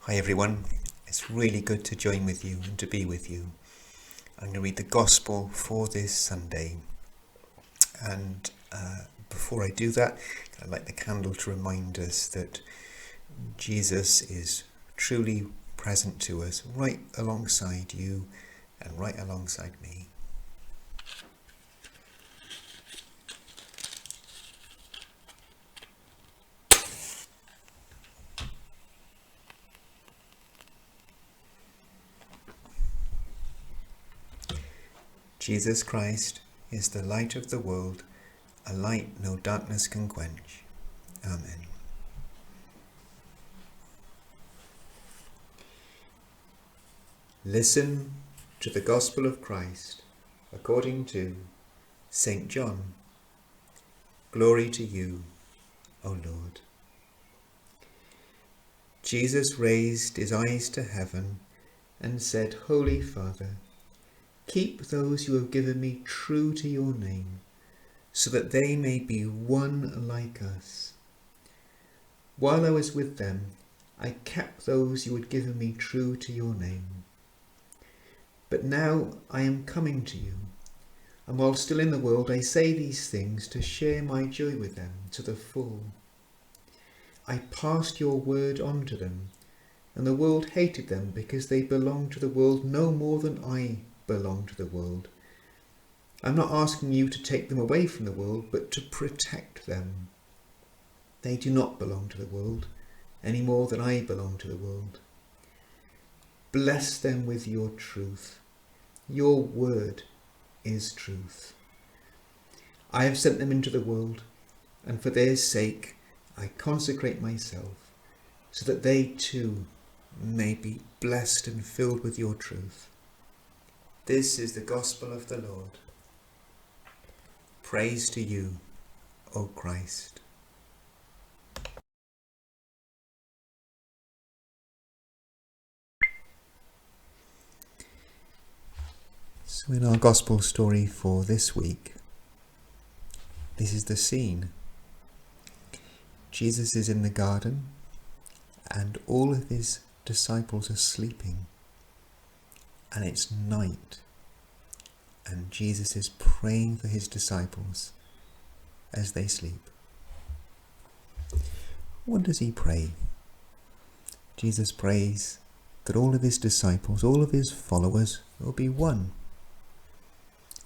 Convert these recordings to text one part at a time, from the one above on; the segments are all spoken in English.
Hi everyone, it's really good to join with you and to be with you. I'm going to read the Gospel for this Sunday, and before I do that, I'd like the candle to remind us that Jesus is truly present to us right alongside you and right alongside me. Jesus Christ is the light of the world, a light no darkness can quench. Amen. Listen to the Gospel of Christ according to St. John. Glory to you, O Lord. Jesus raised his eyes to heaven and said, Holy Father, keep those you have given me true to your name, so that they may be one like us. While I was with them, I kept those you had given me true to your name. But now I am coming to you, and while still in the world I say these things to share my joy with them to the full. I passed your word on to them, and the world hated them because they belong to the world no more than I belong to the world. I'm not asking you to take them away from the world, but to protect them. They do not belong to the world any more than I belong to the world. Bless them with your truth. Your word is truth. I have sent them into the world, and for their sake I consecrate myself, so that they too may be blessed and filled with your truth. This is the gospel of the Lord. Praise to you, O Christ. So in our gospel story for this week, this is the scene. Jesus is in the garden and all of his disciples are sleeping, and it's night, and Jesus is praying for his disciples as they sleep. What does he pray? Jesus prays that all of his disciples, all of his followers will be one.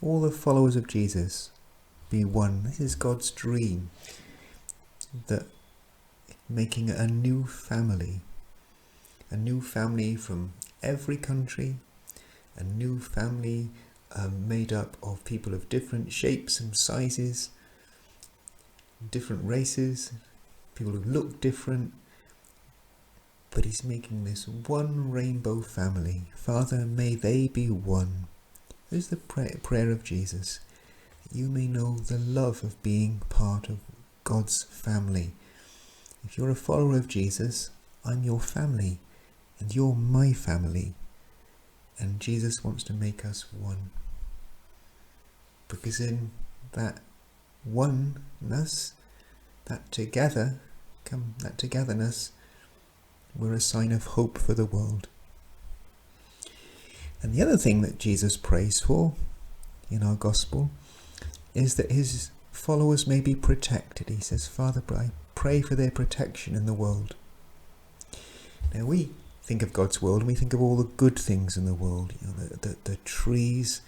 All the followers of Jesus be one. This is God's dream, that making a new family from every country, a new family made up of people of different shapes and sizes, different races, people who look different, but he's making this one rainbow family. Father, may they be one. This is the prayer of Jesus. You may know the love of being part of God's family. If you're a follower of Jesus, I'm your family, and you're my family. And Jesus wants to make us one. Because in that oneness, that togetherness, we're a sign of hope for the world. And the other thing that Jesus prays for in our gospel is that his followers may be protected. He says, Father, I pray for their protection in the world. Now we think of God's world and we think of all the good things in the world, the trees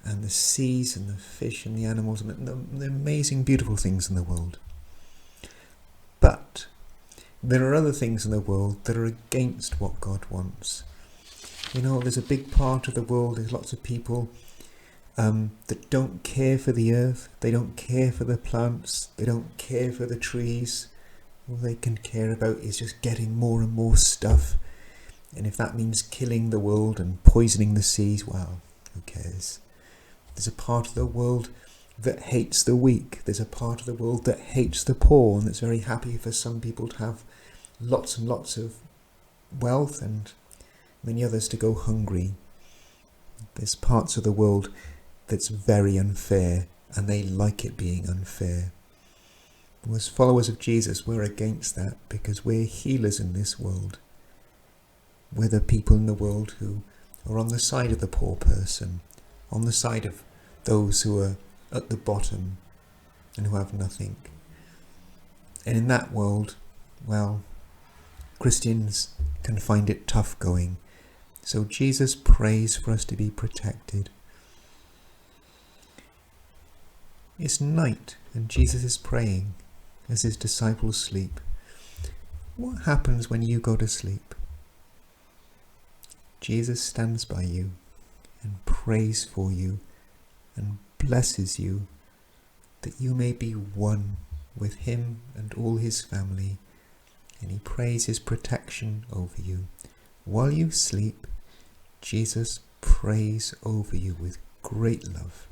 and the seas and the fish and the animals and the amazing beautiful things in the world. But there are other things in the world that are against what God wants. There's a big part of the world, there's lots of people that don't care for the earth, they don't care for the plants, they don't care for the trees. All they can care about is just getting more and more stuff. And if that means killing the world and poisoning the seas, well, who cares? There's a part of the world that hates the weak. There's a part of the world that hates the poor and that's very happy for some people to have lots and lots of wealth and many others to go hungry. There's parts of the world that's very unfair and they like it being unfair. As followers of Jesus, we're against that because we're healers in this world. We're the people in the world who are on the side of the poor person, on the side of those who are at the bottom and who have nothing. And in that world, well, Christians can find it tough going. So Jesus prays for us to be protected. It's night and Jesus is praying as his disciples sleep. What happens when you go to sleep? Jesus stands by you and prays for you and blesses you that you may be one with him and all his family, and he prays his protection over you. While you sleep, Jesus prays over you with great love.